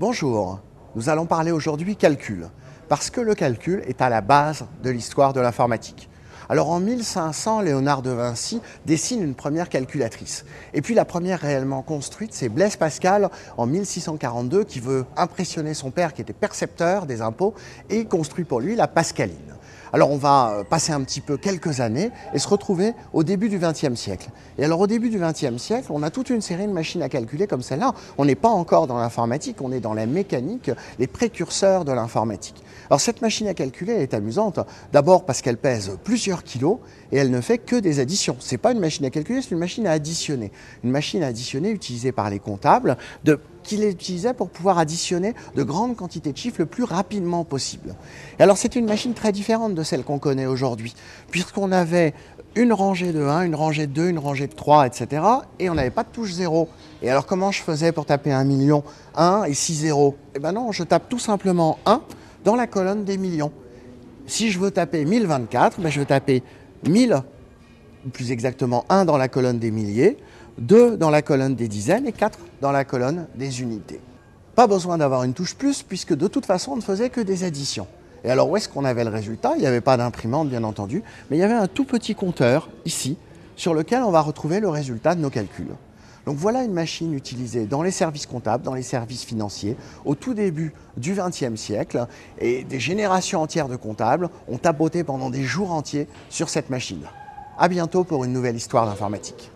Bonjour, nous allons parler aujourd'hui calcul, parce que le calcul est à la base de l'histoire de l'informatique. Alors en 1500, Léonard de Vinci dessine une première calculatrice. Et puis la première réellement construite, c'est Blaise Pascal en 1642 qui veut impressionner son père qui était percepteur des impôts et construit pour lui la Pascaline. Alors on va passer un petit peu quelques années et se retrouver au début du XXe siècle. Et alors au début du XXe siècle, on a toute une série de machines à calculer comme celle-là. On n'est pas encore dans l'informatique, on est dans la mécanique, les précurseurs de l'informatique. Alors cette machine à calculer, elle est amusante, d'abord parce qu'elle pèse plusieurs kilos et elle ne fait que des additions. C'est pas une machine à calculer, c'est une machine à additionner. Une machine à additionner utilisée par les comptables qui les utilisaient pour pouvoir additionner de grandes quantités de chiffres le plus rapidement possible. Et alors c'est une machine très différente de celle qu'on connaît aujourd'hui, puisqu'on avait une rangée de 1, une rangée de 2, une rangée de 3, etc. Et on n'avait pas de touche 0. Et alors comment je faisais pour taper 1 million 1 et 6 zéros? Eh bien non, je tape tout simplement 1 dans la colonne des millions. Si je veux taper 1024, je vais taper 1000, ou plus exactement 1 dans la colonne des milliers, 2 dans la colonne des dizaines et 4 dans la colonne des unités. Pas besoin d'avoir une touche plus, puisque de toute façon, on ne faisait que des additions. Et alors, où est-ce qu'on avait le résultat? Il n'y avait pas d'imprimante, bien entendu, mais il y avait un tout petit compteur, ici, sur lequel on va retrouver le résultat de nos calculs. Donc voilà une machine utilisée dans les services comptables, dans les services financiers, au tout début du XXe siècle, et des générations entières de comptables ont tapoté pendant des jours entiers sur cette machine. À bientôt pour une nouvelle histoire d'informatique.